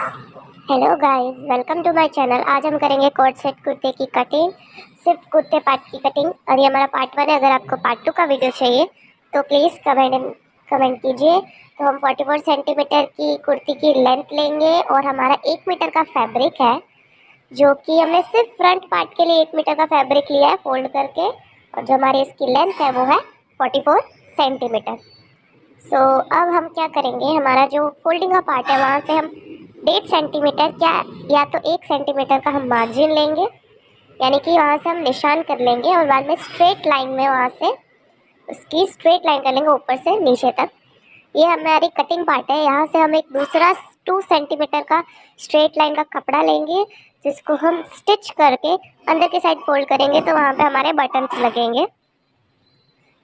Hello guys, welcome to my channel. आज हम करेंगे कोट सेट कुर्ते की कटिंग, सिर्फ कुर्ते पार्ट की कटिंग। और ये हमारा पार्ट 1 है। अगर आपको पार्ट 2 का वीडियो चाहिए तो प्लीज़ कमेंट कीजिए। तो हम 44 सेंटीमीटर की कुर्ती की लेंथ लेंगे और हमारा 1 मीटर का फैब्रिक है, जो कि हमने सिर्फ फ्रंट पार्ट के लिए 1 मीटर का फैब्रिक लिया है फोल्ड करके। और जो हमारी इसकी लेंथ है वो है 44 सेंटीमीटर। सो अब हम क्या करेंगे, हमारा जो फोल्डिंग का पार्ट है वहाँ से हम 1.5 सेंटीमीटर क्या या तो 1 सेंटीमीटर का हम मार्जिन लेंगे, यानी कि वहाँ से हम निशान कर लेंगे और बाद में स्ट्रेट लाइन में वहाँ से उसकी स्ट्रेट लाइन कर लेंगे ऊपर से नीचे तक। ये हमारी कटिंग पार्ट है। यहाँ से हम एक दूसरा 2 सेंटीमीटर का स्ट्रेट लाइन का कपड़ा लेंगे, जिसको हम स्टिच करके अंदर के साइड फोल्ड करेंगे तो वहाँ पे हमारे बटन्स लगेंगे।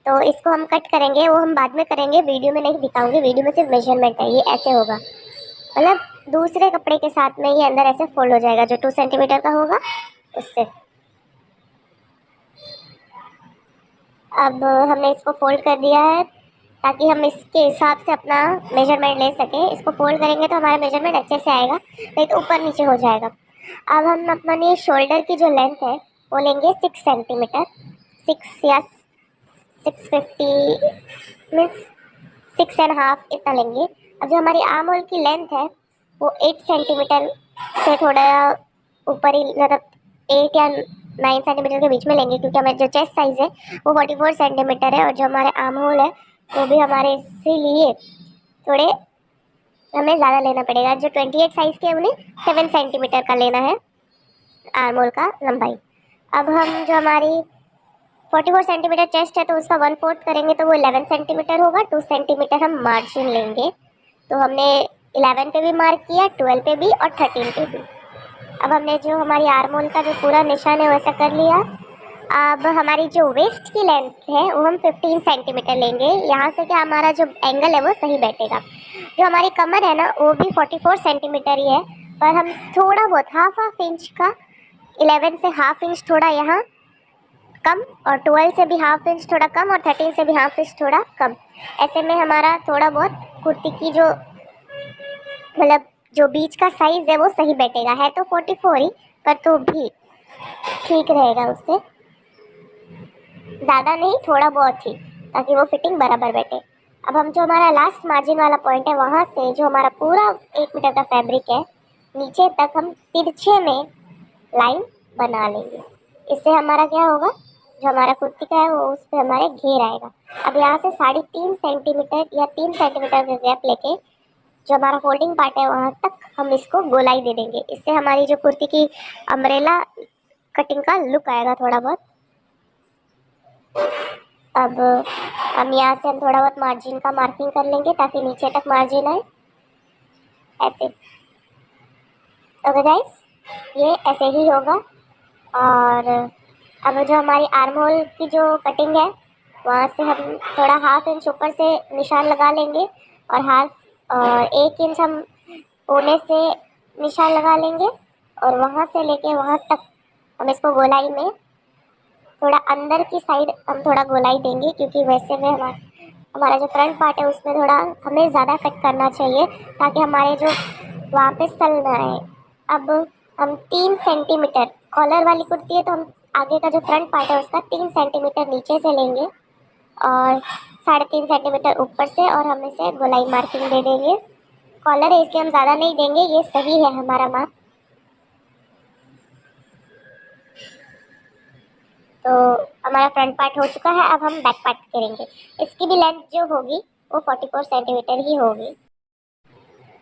तो इसको हम कट करेंगे, वो हम बाद में करेंगे, वीडियो में नहीं दिखाऊंगी। वीडियो में सिर्फ मेजरमेंट है। ये ऐसे होगा, मतलब दूसरे कपड़े के साथ में ये अंदर ऐसे फोल्ड हो जाएगा, जो 2 सेंटीमीटर का होगा उससे। अब हमने इसको फोल्ड कर दिया है ताकि हम इसके हिसाब से अपना मेजरमेंट ले सकें। इसको फोल्ड करेंगे तो हमारा मेजरमेंट अच्छे से आएगा, नहीं तो ऊपर नीचे हो जाएगा। अब हम अपनी शोल्डर की जो लेंथ है वो लेंगे 6 सेंटीमीटर, 6 या 650 मीन्स 6.5 इतना लेंगे। अब जो हमारी आर्म होल की लेंथ है वो 8 सेंटीमीटर से थोड़ा ऊपर ही, मतलब 8 या 9 सेंटीमीटर के बीच में लेंगे, क्योंकि हमारे जो चेस्ट साइज है वो 44 सेंटीमीटर है और जो हमारे आर्म होल है वो भी हमारे इसीलिए थोड़े हमें ज़्यादा लेना पड़ेगा। जो 28 साइज के उन्हें 7 सेंटीमीटर का लेना है आर्म होल का लंबाई। अब हम जो हमारी 44 सेंटीमीटर चेस्ट है तो उसका 1/4 करेंगे तो वो 11 सेंटीमीटर होगा। 2 सेंटीमीटर हम मार्जिन लेंगे। तो हमने 11 पे भी मार्क किया, 12 पे भी और 13 पे भी। अब हमने जो हमारी आर्म होल का जो पूरा निशान है वैसा कर लिया। अब हमारी जो वेस्ट की लेंथ है वो हम 15 सेंटीमीटर लेंगे। यहाँ से क्या हमारा जो एंगल है वो सही बैठेगा। जो हमारी कमर है ना वो भी 44 सेंटीमीटर ही है, पर हम थोड़ा बहुत हाफ इंच का, 11 से हाफ इंच थोड़ा यहाँ कम, और 12 से भी हाफ इंच थोड़ा कम, और 13 से भी हाफ इंच थोड़ा कम। ऐसे में हमारा थोड़ा बहुत कुर्ती की जो, मतलब जो बीच का साइज है वो सही बैठेगा। है तो 44 ही, पर तो भी ठीक रहेगा, उससे ज़्यादा नहीं, थोड़ा बहुत ही, ताकि वो फिटिंग बराबर बैठे। अब हम जो हमारा लास्ट मार्जिन वाला पॉइंट है वहाँ से जो हमारा पूरा 1 मीटर का फैब्रिक है नीचे तक हम तिरछे में लाइन बना लेंगे। इससे हमारा क्या होगा, जो हमारा कुर्ती का है वो उस पर हमारे घेर आएगा। अब यहाँ से 3.5 सेंटीमीटर या 3 सेंटीमीटर का गैप लेके जो हमारा फोल्डिंग पार्ट है वहाँ तक हम इसको गोलाई दे देंगे। इससे हमारी जो कुर्ती की अम्ब्रेला कटिंग का लुक आएगा थोड़ा बहुत। अब हम यहाँ से हम थोड़ा बहुत मार्जिन का मार्किंग कर लेंगे ताकि नीचे तक मार्जिन आए, ऐसे। ओके गाइस, ये ऐसे ही होगा। और अब जो हमारी आर्म होल की जो कटिंग है वहाँ से हम थोड़ा हाफ इंच ऊपर से निशान लगा लेंगे, और 1 इंच हम कोने से निशान लगा लेंगे, और वहाँ से लेके वहाँ तक हम इसको गोलाई में थोड़ा अंदर की साइड हम थोड़ा गोलाई देंगे, क्योंकि वैसे में हमारा जो फ्रंट पार्ट है उसमें थोड़ा हमें ज़्यादा कट करना चाहिए ताकि हमारे जो वहाँ पे सल ना आए। अब हम 3 सेंटीमीटर, कॉलर वाली कुर्ती है तो हम आगे का जो फ्रंट पार्ट है उसका 3 सेंटीमीटर नीचे से लेंगे और 3.5 सेंटीमीटर ऊपर से, और हम इसे गोलाई मार्किंग दे देंगे। कॉलर है इसलिए हम ज़्यादा नहीं देंगे, ये सही है हमारा माप। तो हमारा फ्रंट पार्ट हो चुका है। अब हम बैक पार्ट करेंगे। इसकी भी लेंथ जो होगी वो 44 सेंटीमीटर ही होगी।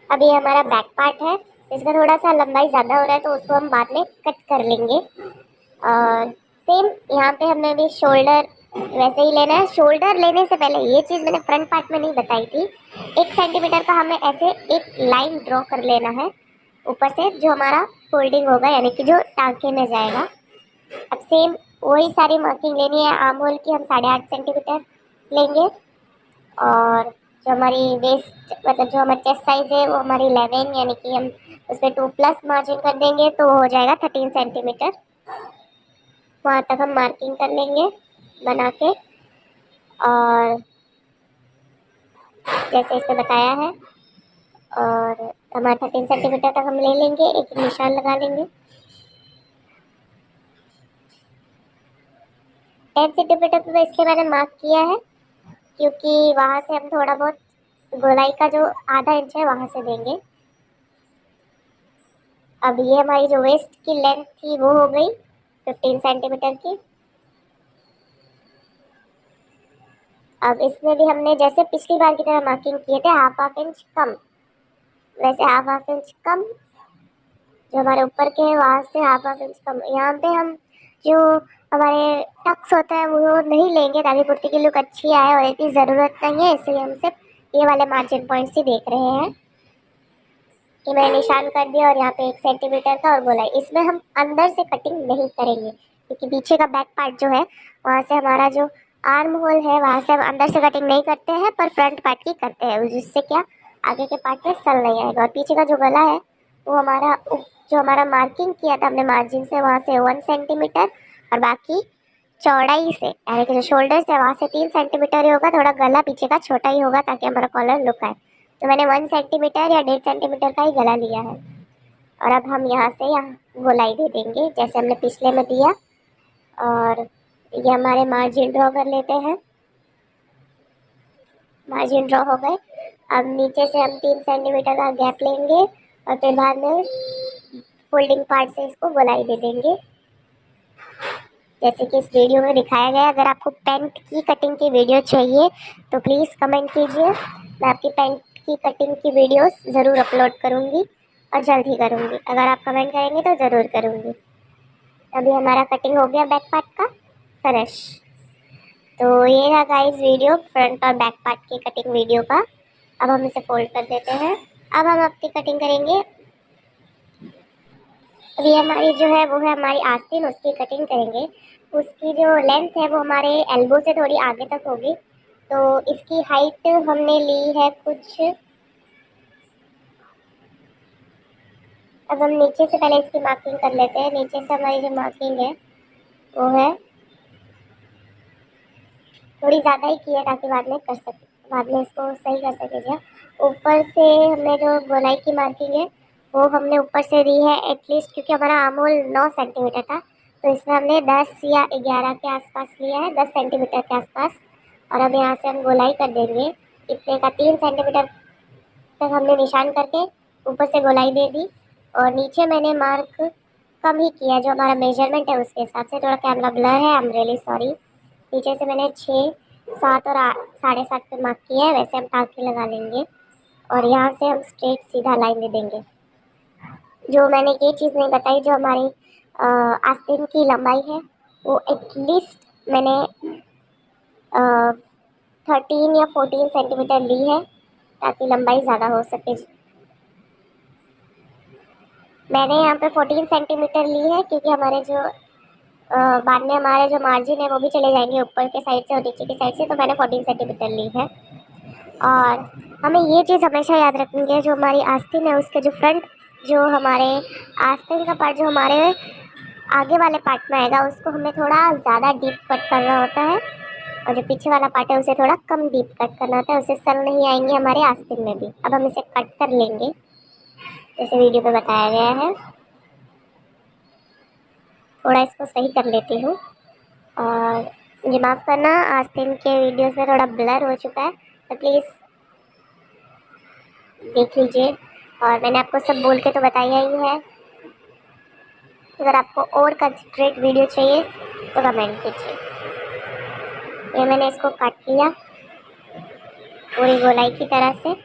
अब ये हमारा बैक पार्ट है, इसका थोड़ा सा लंबाई ज़्यादा हो रहा है तो उसको हम बाद में कट कर लेंगे। सेम यहाँ पे हमें भी शोल्डर वैसे ही लेना है। शोल्डर लेने से पहले ये चीज़ मैंने फ्रंट पार्ट में नहीं बताई थी। 1 सेंटीमीटर का हमें ऐसे एक लाइन ड्रॉ कर लेना है ऊपर से, जो हमारा फोल्डिंग होगा, यानी कि जो टाँके में जाएगा। अब सेम वही सारी मार्किंग लेनी है। आर्म होल की हम 8.5 सेंटीमीटर लेंगे, और जो हमारी वेस्ट, मतलब जो हमारी चेस्ट साइज है वो हमारी 11, यानी कि हम उस पर 2 प्लस मार्जिन कर देंगे तो हो जाएगा 13 सेंटीमीटर। वहाँ तक हम मार्किंग कर लेंगे बना के, और जैसे इसमें बताया है। और तो हमारा 13 सेंटीमीटर तक हम ले लेंगे, एक निशान लगा लेंगे। 10 सेंटीमीटर पे इसलिए मैंने मार्क किया है क्योंकि वहाँ से हम थोड़ा बहुत गोलाई का जो आधा इंच है वहाँ से देंगे। अब ये हमारी जो वेस्ट की लेंथ थी वो हो गई 15 सेंटीमीटर की। अब इसमें भी हमने जैसे पिछली बार की तरह मार्किंग किए थे, हाफ इंच कम, वैसे हाफ इंच कम जो हमारे ऊपर के हैं वहाँ से हाफ इंच कम। यहाँ पे हम जो हमारे टक्स होता है वो नहीं लेंगे ताकि कुर्ती की लुक अच्छी आए, और इतनी ज़रूरत नहीं है, इसलिए हम सिर्फ ये वाले मार्जिन पॉइंट्स ही देख रहे हैं कि मैंने निशान कर दिया। और यहाँ पे 1 सेंटीमीटर का और गोलाई, इसमें हम अंदर से कटिंग नहीं करेंगे क्योंकि पीछे का बैक पार्ट जो है वहाँ से हमारा जो आर्म होल है वहाँ से हम अंदर से कटिंग नहीं करते हैं, पर फ्रंट पार्ट की करते हैं, जिससे क्या आगे के पार्ट में सल नहीं आएगा। और पीछे का जो गला है वो हमारा जो हमारा मार्किंग किया था हमने मार्जिन से, वहाँ से 1 सेंटीमीटर, और बाकी चौड़ाई से यानी कि जो शोल्डर से वहाँ से 3 सेंटीमीटर ही होगा, थोड़ा गला पीछे का छोटा ही होगा ताकि हमारा कॉलर लुक आए। तो मैंने 1 सेंटीमीटर या 1.5 सेंटीमीटर का ही गला लिया है। और अब हम यहाँ से यहाँ गोलाई दे देंगे जैसे हमने पिछले में दिया। और ये हमारे मार्जिन ड्रॉ कर लेते हैं। मार्जिन ड्रॉ हो गए। अब नीचे से हम 3 सेंटीमीटर का गैप लेंगे और फिर बाद में फोल्डिंग पार्ट से इसको गोलाई दे देंगे जैसे कि इस वीडियो में दिखाया गया। अगर आपको पैंट की कटिंग की वीडियो चाहिए तो प्लीज़ कमेंट कीजिए, मैं आपकी पैंट की कटिंग की वीडियोस ज़रूर अपलोड करूँगी और जल्द ही करूँगी। अगर आप कमेंट करेंगे तो ज़रूर करूँगी। अभी हमारा कटिंग हो गया बैक पार्ट का फिनिश। तो ये था गाइस वीडियो फ्रंट और बैक पार्ट की कटिंग वीडियो का। अब हम इसे फोल्ड कर देते हैं। अब हम अपनी कटिंग करेंगे। अभी हमारी जो है वो है हमारी आस्तीन, उसकी कटिंग करेंगे। उसकी जो लेंथ है वो हमारे एल्बो से थोड़ी आगे तक होगी। तो इसकी हाइट हमने ली है कुछ, अब हम नीचे से पहले इसकी मार्किंग कर लेते हैं। नीचे से हमारी जो मार्किंग है वो है थोड़ी ज़्यादा ही की है ताकि बाद में कर सके, बाद में इसको सही कर सके। ऊपर से हमने जो गोलाई की मार्किंग है वो हमने ऊपर से दी है एटलीस्ट, क्योंकि हमारा आर्म होल 9 सेंटीमीटर था तो इसमें हमने 10 या 11 के आसपास लिया है, 10 सेंटीमीटर के आसपास। और अब यहाँ से हम गोलाई कर देंगे इतने का, 3 सेंटीमीटर तक हमने निशान करके ऊपर से गोलाई दे दी। और नीचे मैंने मार्क कम ही किया, जो हमारा मेजरमेंट है उसके हिसाब से। थोड़ा कैमरा ब्लर है, आई एम रियली सॉरी। नीचे से मैंने 6, 7 और 7.5 पे मार्क किया है, वैसे हम टाँके लगा लेंगे। और यहाँ से हम स्ट्रेट सीधा लाइन दे देंगे। जो मैंने ये चीज़ नहीं बताई, जो हमारी आस्तीन की लंबाई है वो एटलीस्ट मैंने 13 या 14 सेंटीमीटर ली है ताकि लंबाई ज़्यादा हो सके। मैंने यहाँ पे 14 सेंटीमीटर ली है क्योंकि हमारे जो बाद में हमारे जो मार्जिन है वो भी चले जाएंगे ऊपर के साइड से और नीचे की साइड से, तो मैंने 14 सेंटीमीटर ली है। और हमें ये चीज़ हमेशा याद रखनी है, जो हमारी आस्तीन है उसके जो फ्रंट, जो हमारे आस्तीन का पार्ट जो हमारे आगे वाले पार्ट में आएगा उसको हमें थोड़ा ज़्यादा डीप कट करना होता है, और जो पीछे वाला पार्ट है उसे थोड़ा कम डीप कट करना होता है, उससे सल नहीं आएंगे हमारे आस्तीन में भी। अब हम इसे कट कर लेंगे जैसे वीडियो पे बताया गया है। थोड़ा इसको सही कर लेती हूँ। और मुझे माफ़ करना, आस्तीन के वीडियोस में थोड़ा ब्लर हो चुका है तो प्लीज़ देख लीजिए। और मैंने आपको सब बोल के तो बताया ही है। अगर आपको और कंसंट्रेट वीडियो चाहिए तो कमेंट कीजिए। ये मैंने इसको काट लिया पूरी गोलाई की तरह से।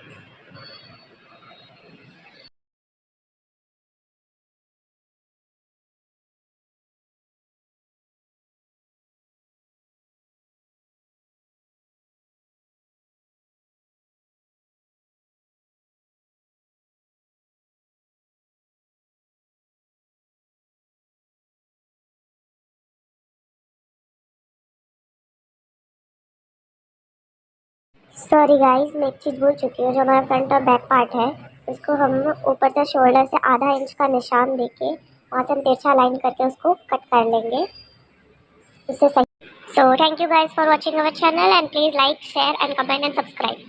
सॉरी गाइस, मैं एक चीज़ भूल चुकी हूँ। जो हमारा फ्रंट और बैक पार्ट है उसको हम ऊपर से शोल्डर से आधा इंच का निशान देके वहाँ से हम तिरछा लाइन करके उसको कट कर लेंगे, उससे सही। So thank you guys for watching our channel and please like, share and comment and subscribe.